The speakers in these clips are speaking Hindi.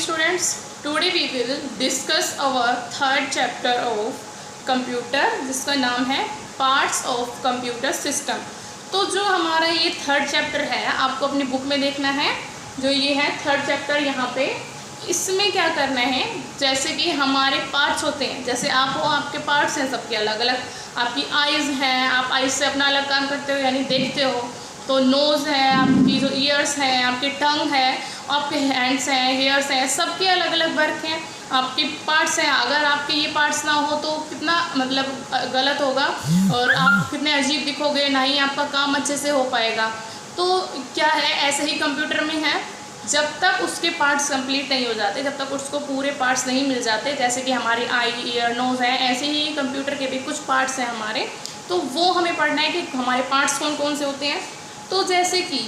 students. Today we will discuss our third chapter of computer जिसका नाम है पार्ट्स ऑफ कंप्यूटर सिस्टम। तो जो हमारा ये थर्ड चैप्टर है आपको अपनी बुक में देखना है। जो ये है थर्ड चैप्टर, यहाँ पे इसमें क्या करना है, जैसे कि हमारे पार्ट्स होते हैं, जैसे आप हो, आपके पार्ट्स हैं सबके अलग अलग। आपकी आइज़ हैं, आप आइज़ से अपना अलग काम करते हो यानी देखते हो। तो नोज़ है, आपकी जो ईयर्स हैं, आपकी टंग है, आपके हैंड्स हैं, हेयर्स हैं, सबके अलग अलग वर्क हैं। आपके पार्ट्स हैं, अगर आपके ये पार्ट्स ना हो तो कितना मतलब गलत होगा और आप कितने अजीब दिखोगे, ना ही आपका काम अच्छे से हो पाएगा। तो क्या है, ऐसे ही कंप्यूटर में है, जब तक उसके पार्ट्स कंप्लीट नहीं हो जाते, जब तक उसको पूरे पार्ट्स नहीं मिल जाते, जैसे कि हमारी आई, ईयर, नोज़ है, ऐसे ही कंप्यूटर के भी कुछ पार्ट्स हैं हमारे। तो वो हमें पढ़ना है कि हमारे पार्ट्स कौन कौन से होते हैं। तो जैसे कि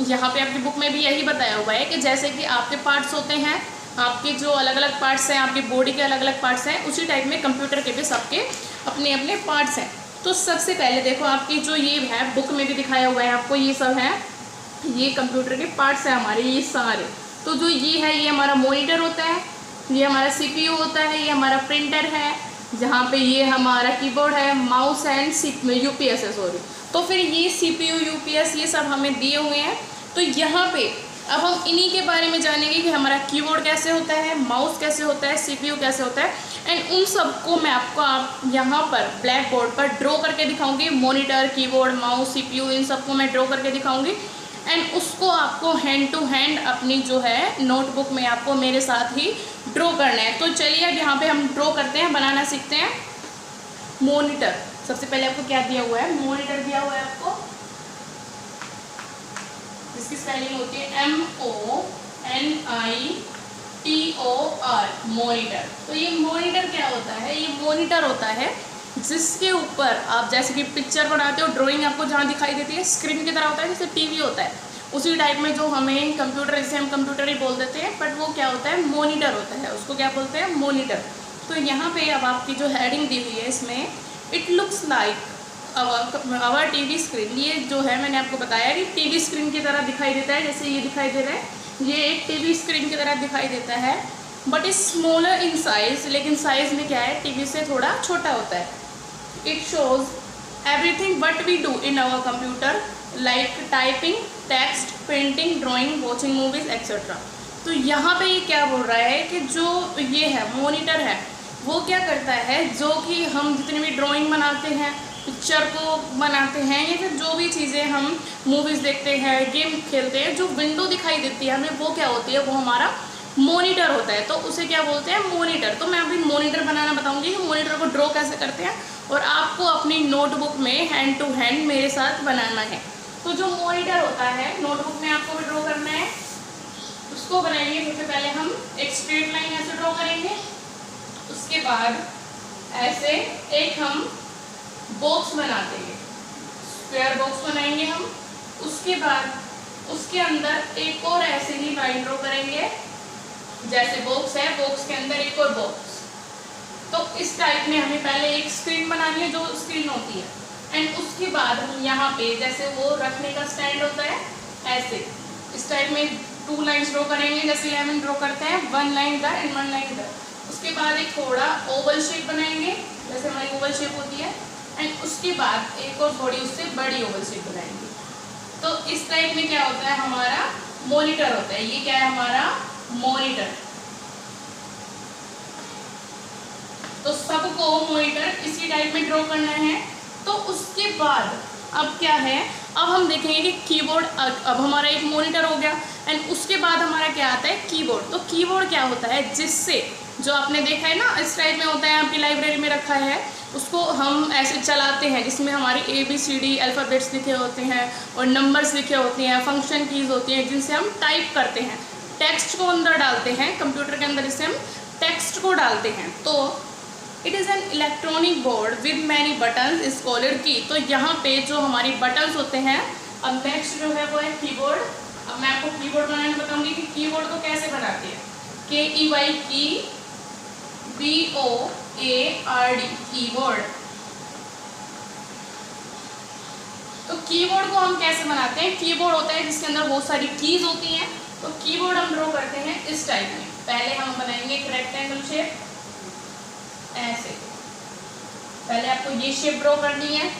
यहाँ पे आपकी बुक में भी यही बताया हुआ है कि जैसे कि आपके पार्ट्स होते हैं, आपके जो अलग अलग पार्ट्स हैं, आपकी बॉडी के अलग अलग पार्ट्स हैं, उसी टाइप में कंप्यूटर के भी सबके अपने अपने पार्ट्स हैं। तो सबसे पहले देखो, आपकी जो ये है बुक में भी दिखाया हुआ है आपको, ये सब है, ये कंप्यूटर के पार्ट्स हैं हमारे ये सारे। तो जो ये है, ये हमारा मॉनिटर होता है, ये हमारा CPU होता है, ये हमारा प्रिंटर है, जहाँ पे ये हमारा कीबोर्ड है, माउस एंड UPS है, सॉरी। तो फिर ये CPU, UPS ये सब हमें दिए हुए हैं। तो यहाँ पे अब हम इन्हीं के बारे में जानेंगे कि हमारा कीबोर्ड कैसे होता है, माउस कैसे होता है, CPU कैसे होता है, एंड उन सबको मैं आपको यहाँ पर ब्लैक बोर्ड पर ड्रॉ करके दिखाऊंगी। मॉनिटर, कीबोर्ड, माउस, CPU इन सबको मैं ड्रॉ करके दिखाऊंगी एंड उसको आपको हैंड टू हैंड अपनी जो है नोटबुक में आपको मेरे साथ ही ड्रॉ करना है। तो चलिए अब यहाँ पे हम ड्रॉ करते हैं, बनाना सीखते हैं। मॉनिटर, सबसे पहले आपको क्या दिया हुआ है, मॉनिटर दिया हुआ है आपको, जिसकी स्पेलिंग होती है MONITOR, मॉनिटर। तो ये मॉनिटर क्या होता है, ये मॉनिटर होता है जिसके ऊपर आप जैसे कि पिक्चर बनाते हो, ड्राइंग आपको जहाँ दिखाई देती है स्क्रीन की तरह होता है, जैसे TV होता है, उसी टाइप में जो हमें कंप्यूटर, जिसे हम कंप्यूटर ही बोल देते हैं, बट वो क्या होता है, मॉनिटर होता है, उसको क्या बोलते हैं, मॉनिटर। तो यहाँ पे अब आपकी जो हेडिंग दी हुई है इसमें, it looks like our TV screen. ये जो है मैंने आपको बताया कि TV स्क्रीन की तरह दिखाई देता है, जैसे ये दिखाई दे रहा है, ये एक TV स्क्रीन की तरह दिखाई देता है, but is smaller in size, लेकिन साइज में क्या है, TV से थोड़ा छोटा होता है। It shows everything what we do in our computer like typing, text, printing, drawing, watching movies etcetera. तो यहाँ पे ये क्या बोल रहा है कि जो ये है मॉनिटर है, वो क्या करता है, जो कि हम जितनी भी ड्राइंग बनाते हैं, पिक्चर को बनाते हैं, या फिर जो भी चीज़ें हम मूवीज़ देखते हैं, गेम खेलते हैं, जो विंडो दिखाई देती है हमें, वो क्या होती है, वो हमारा मॉनिटर होता है। तो उसे क्या बोलते हैं, मॉनिटर। तो मैं अभी मॉनिटर बनाना बताऊंगी कि मॉनिटर को ड्रॉ कैसे करते हैं, और आपको अपनी नोटबुक में हैंड टू हैंड मेरे साथ बनाना है। तो जो मॉनिटर होता है, नोटबुक में आपको भी ड्रॉ करना है, उसको बनाएंगे। सबसे पहले हम एक स्ट्रेट लाइन ऐसे ड्रॉ करेंगे, उसके बाद ऐसे एक हम बॉक्स बनाते हैं, स्क्वायर बॉक्स बनाएंगे हम। उसके बाद उसके अंदर एक और ऐसे ही लाइन ड्रॉ करेंगे, जैसे बॉक्स है, बॉक्स के अंदर एक और बॉक्स। तो इस टाइप में हमें पहले एक स्क्रीन बनानी है, जो स्क्रीन होती है, एंड उसके बाद हम यहाँ पे जैसे वो रखने का स्टैंड होता है, ऐसे इस टाइप में 2 लाइन्स ड्रॉ करेंगे, जैसे 11 ड्रॉ करते हैं, 1 लाइन इधर एंड 1 लाइन इधर। उसके बाद एक थोड़ा ओवल शेप बनाएंगे, जैसे हमारी ओवल शेप होती है, एंड उसके बाद एक और थोड़ी उससे बड़ी ओवल शेप बनाएंगे। तो इस टाइप में क्या होता है, हमारा मॉनिटर होता है। ये क्या है, हमारा मॉनिटर। तो सबको मॉनिटर इसी टाइप में ड्रॉ करना है। तो उसके बाद अब क्या है, अब हम देखेंगे कि कीबोर्ड, अब हमारा एक मॉनिटर हो गया, एंड उसके बाद हमारा क्या आता है, कीबोर्ड। तो कीबोर्ड क्या होता है, जिससे जो आपने देखा है ना, इस टाइप में होता है, आपकी लाइब्रेरी में रखा है, उसको हम ऐसे चलाते हैं, जिसमें हमारी ABCD अल्फ़ाबेट्स लिखे होते हैं और नंबर्स लिखे होते हैं, फंक्शन कीज़ होती हैं, जिनसे हम टाइप करते हैं, टेक्स्ट को अंदर डालते हैं कंप्यूटर के अंदर, इससे हम टेक्स्ट को डालते हैं। तो it is an electronic board with many buttons is called की। तो यहाँ पे जो हमारी बटन्स होते हैं, अब नेक्स्ट जो है वो है कीबोर्ड। अब मैं आपको कीबोर्ड बनाने बताऊंगी कि कीबोर्ड को कैसे बनाते हैं। KEY की, BOARD कीबोर्ड। तो कीबोर्ड को हम कैसे बनाते हैं, कीबोर्ड होता है जिसके अंदर बहुत सारी कीज होती हैं। तो कीबोर्ड हम ड्रॉ करते हैं इस टाइप में। पहले हम बनाएंगे एक रेक्टेंगल शेप, ऐसे। पहले आपको ये शेप ड्रॉ करनी है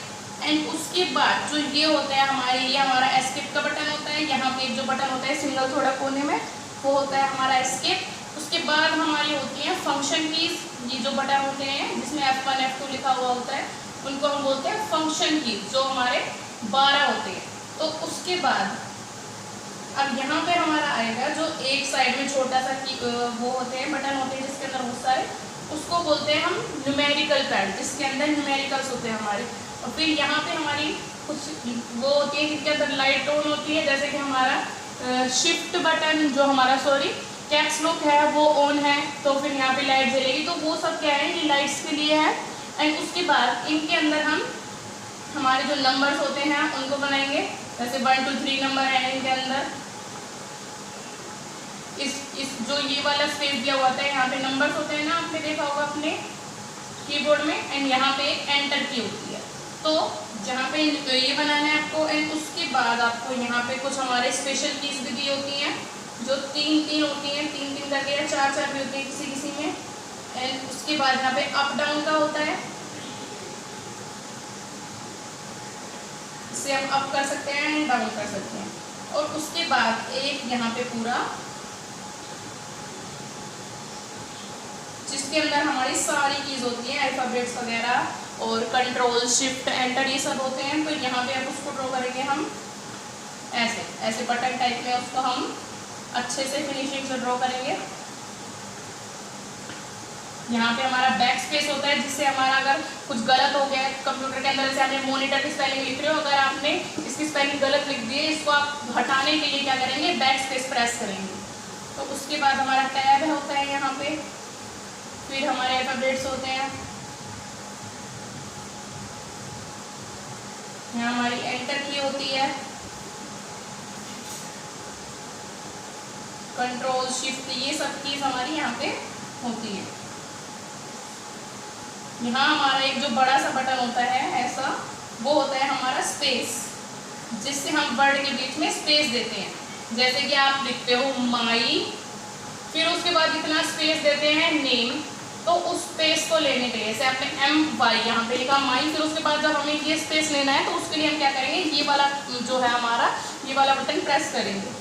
एंड उसके बाद जो ये होता है हमारे, ये हमारा एस्केप का बटन होता है। यहाँ पे जो बटन होता है सिंगल थोड़ा कोने में, वो होता है हमारा एस्केप। उसके बाद हमारी होती है फंक्शन कीज। ये जो बटन होते हैं जिसमें F1 F2 लिखा हुआ होता है, उनको हम बोलते हैं फंक्शन कीज, जो हमारे 12 होते हैं। तो उसके बाद अब यहाँ पे हमारा आएगा जो एक साइड में छोटा सा वो होते हैं बटन होते हैं जिसके अंदर बहुत सारे, उसको बोलते हैं हम न्यूमेरिकल पैड, जिसके अंदर न्यूमेरिकल्स होते हैं हमारे। और फिर यहाँ पे हमारी कुछ वो होती है जिसके अंदर लाइट टोन होती है, जैसे कि हमारा शिफ्ट बटन जो हमारा कैप्स लॉक है वो ऑन है, तो फिर यहाँ पे लाइट जलेगी। तो वो सब क्या है, ये लाइट्स के लिए है। एंड उसके बाद इनके अंदर हम हमारे जो नंबर्स होते हैं उनको बनाएंगे, जैसे 1 2 3 नंबर है इनके अंदर। इस जो ये वाला स्पेस दिया हुआ था, यहाँ पे नंबर्स होते हैं ना, आपने देखा होगा अपने कीबोर्ड में। एंड यहाँ पे एंटर की होती है, तो जहाँ पे ये बनाना है आपको। एंड उसके बाद आपको यहाँ पे कुछ हमारे स्पेशल कीज भी दी होती हैं, जो 3 होती हैं, 3 करके, या 4 भी होती है किसी किसी में। एंड उसके बाद यहाँ पे अप डाउन का होता है, इसे हम अप कर सकते हैं एंड डाउन कर सकते हैं। और उसके बाद एक यहाँ पे पूरा, जिसके अंदर हमारी सारी कीज होती हैं, अल्फाबेट्स वगैरह और कंट्रोल शिफ्ट एंटर ये सब होते हैं। तो यहाँ पे अब उसको ड्रॉ करेंगे हम ऐसे ऐसे बटन टाइप में, उसको हम अच्छे से फिनिशिंग से ड्रॉ करेंगे। यहाँ पे हमारा बैक स्पेस होता है, जिससे हमारा अगर कुछ गलत हो गया कंप्यूटर के अंदर, जैसे आपने मॉनिटर की स्पेलिंग लिख रहे हो, अगर आपने इसकी स्पेलिंग गलत लिख दी है, इसको आप हटाने के लिए क्या करेंगे, बैक स्पेस प्रेस करेंगे। तो उसके बाद हमारा टैब होता है यहाँ पे, फिर हमारे अल्फाबेट्स होते हैं, यहाँ हमारी एंटर की होती है, कंट्रोल शिफ्ट ये सब कीज हमारी यहाँ पे होती है। यहाँ हमारा एक जो बड़ा सा बटन होता है ऐसा, वो होता है हमारा स्पेस, जिससे हम वर्ड के बीच में स्पेस देते हैं। जैसे कि आप लिखते हो माई, फिर उसके बाद इतना स्पेस देते हैं नेम, तो उस स्पेस को लेने के लिए, जैसे आपने MY यहाँ पे लिखा माई, फिर उसके बाद जब हमें ये स्पेस लेना है, तो उसके लिए हम क्या करेंगे, ये वाला जो है हमारा, ये वाला बटन प्रेस करेंगे।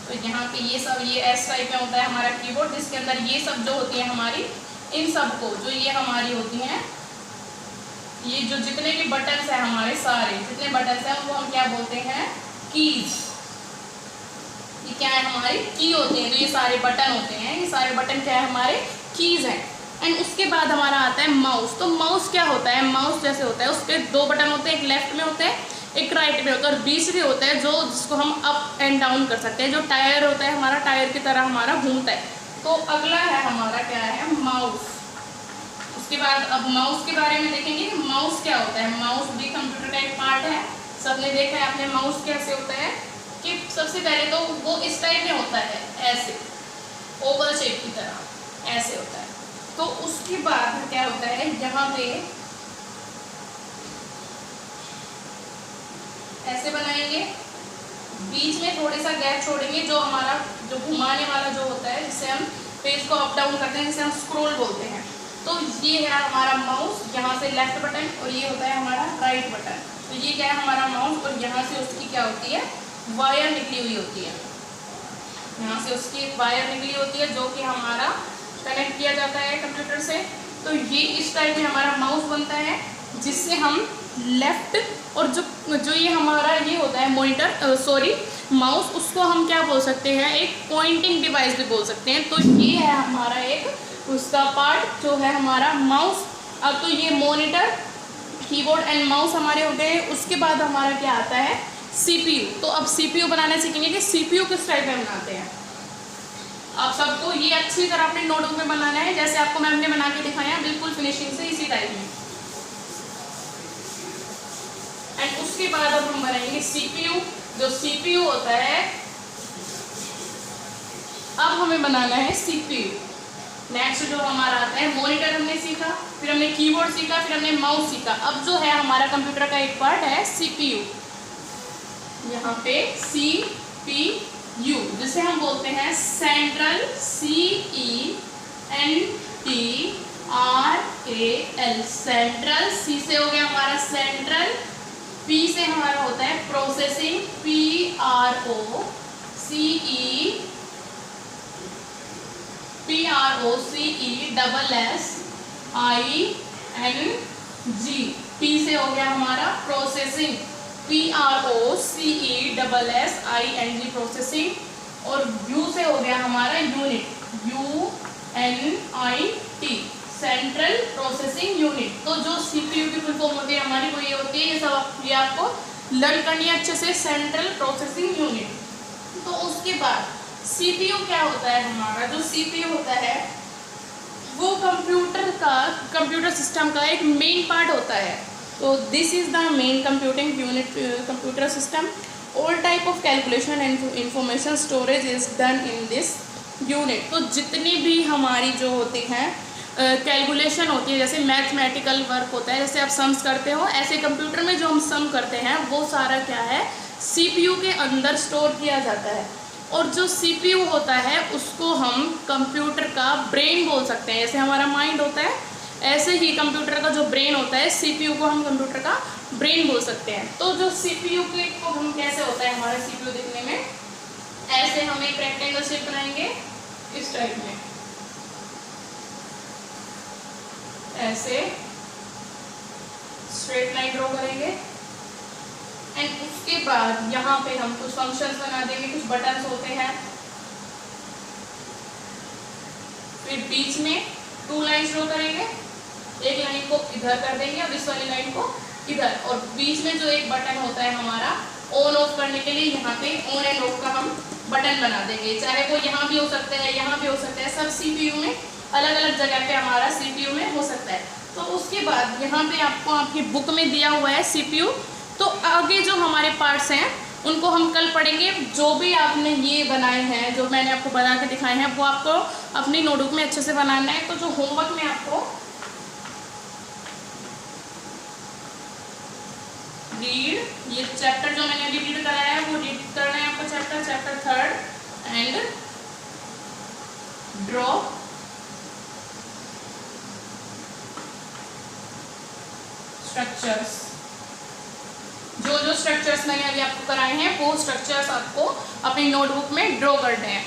तो यहाँ पे ये सब, ये S टाइप में होता है हमारा कीबोर्ड, जिसके अंदर ये सब जो होती है हमारी, इन सब को जो ये हमारी होती हैं, ये जो जितने भी बटन्स हैं हमारे, सारे जितने बटन्स हैं उनको हम क्या बोलते हैं, कीज। ये क्या है, हमारी की होती है। तो ये सारे बटन होते हैं, ये सारे बटन क्या है, हमारे कीज हैं। एंड उसके बाद हमारा आता है माउस। तो माउस क्या होता है, माउस जैसे होता है, उसके 2 बटन होते हैं, एक लेफ्ट में होते हैं, एक राइट में होता है, और बीच में होता है जो जिसको हम अप एंड डाउन कर सकते हैं, जो टायर होता है हमारा, टायर की तरह हमारा घूमता है। तो अगला है हमारा क्या है, माउस। उसके बाद अब माउस के बारे में देखेंगे कि माउस क्या होता है। माउस भी कंप्यूटर का एक पार्ट है, सबने देखा है आपने माउस कैसे होता है, कि सबसे पहले तो वो इस टाइप में होता है, ऐसे ओवल शेप की तरह ऐसे होता है। तो उसके बाद क्या होता है, यहाँ पे ऐसे बनाएंगे, बीच में थोड़ी सा गैप छोड़ेंगे, जो हमारा जो घुमाने वाला जो होता है, जिससे हम पेज को अप डाउन करते हैं, जिसे हम स्क्रॉल बोलते हैं। तो ये है हमारा माउस, यहाँ से लेफ्ट बटन, और ये होता है हमारा राइट बटन। तो ये क्या है हमारा माउस, और यहाँ से उसकी क्या होती है, वायर निकली हुई होती है, यहाँ से उसकी एक वायर निकली होती है, जो कि हमारा कनेक्ट किया जाता है कंप्यूटर से। तो ये इस टाइप में हमारा माउस बनता है, जिससे हम लेफ्ट, और जो ये हमारा ये होता है मॉनिटर, माउस, उसको हम क्या बोल सकते हैं, एक पॉइंटिंग डिवाइस भी बोल सकते हैं। तो ये है हमारा एक उसका पार्ट जो है हमारा माउस। अब तो ये मॉनिटर, कीबोर्ड एंड माउस हमारे हो गए। उसके बाद हमारा क्या आता है, CPU। तो अब CPU बनाना सीखेंगे कि CPU किस टाइप में बनाते हैं। आप सबको ये अच्छी तरह अपने नोटबुक में बनाना है, जैसे आपको मैम ने बना के दिखाया, बिल्कुल फिनिशिंग से इसी टाइप में। एंड उसके बाद अब हम बनाएंगे CPU। जो CPU होता है, अब हमें बनाना है CPU। नेक्स्ट जो हमारा आता है, मॉनिटर हमने सीखा, फिर हमने कीबोर्ड सीखा, फिर हमने माउस सीखा। अब जो है हमारा कंप्यूटर का एक पार्ट है CPU, यहाँ पे CPU, जिसे हम बोलते हैं सेंट्रल CENTRAL, सेंट्रल। C से हो गया हमारा सेंट्रल, P से हमारा होता है प्रोसेसिंग, PROCESSING, P से हो गया हमारा प्रोसेसिंग, PROCESSING प्रोसेसिंग। और U से हो गया हमारा unit, UNIT central processing unit. तो जो CPU की फुल फॉर्म होती है हमारी वो ये होती है, ये सब ये आपको लर्न करनी है अच्छे से, सेंट्रल प्रोसेसिंग यूनिट। तो उसके बाद CPU क्या होता है हमारा, जो CPU होता है वो कंप्यूटर सिस्टम का एक मेन पार्ट होता है। तो this is the main computing unit, computer system. All type of calculation and information storage is done in this unit. तो जितनी भी हमारी जो होती हैं कैलकुलेशन होती है, जैसे मैथमेटिकल वर्क होता है, जैसे आप सम्स करते हो, ऐसे कंप्यूटर में जो हम सम करते हैं वो सारा क्या है, CPU के अंदर स्टोर किया जाता है। और जो CPU होता है उसको हम कंप्यूटर का ब्रेन बोल सकते हैं। जैसे हमारा माइंड होता है, ऐसे ही कंप्यूटर का जो ब्रेन होता है, CPU को हम कंप्यूटर का ब्रेन बोल सकते हैं। तो जो CPU को हम कैसे होता है हमारा CPU दिखने में, ऐसे हम एक रेक्टेंगल शेप बनाएंगे इस टाइप में, ऐसे स्ट्रेट लाइन ड्रॉ करेंगे। एंड उसके बाद यहाँ पे हम कुछ फंक्शंस बना देंगे, कुछ बटन्स होते हैं। फिर बीच में 2 लाइन्स ड्रॉ करेंगे, एक लाइन को इधर कर देंगे और इस वाली लाइन को इधर, और बीच में जो एक बटन होता है हमारा ऑन ऑफ करने के लिए, यहाँ पे ऑन एंड ऑफ का हम बटन बना देंगे। चाहे वो यहाँ भी हो सकता है, यहाँ भी हो सकता है, सब CPU में अलग अलग जगह पे हमारा CPU में हो सकता है। तो उसके बाद यहाँ पे आपको आपकी बुक में दिया हुआ है CPU। तो आगे जो हमारे पार्ट्स हैं उनको हम कल पढ़ेंगे। जो भी आपने ये बनाए हैं, जो मैंने आपको बना के दिखाए हैं, वो आपको अपनी नोटबुक में अच्छे से बनाना है। तो जो होमवर्क में आपको रीड, ये चैप्टर जो मैंने अभी रीड कराया है वो रीड करना है आपको, चैप्टर 3 एंड ड्रॉ स्ट्रक्चर्स। जो स्ट्रक्चर्स मैंने अभी आपको कराए हैं वो स्ट्रक्चर्स आपको अपनी नोटबुक में ड्रॉ करने हैं।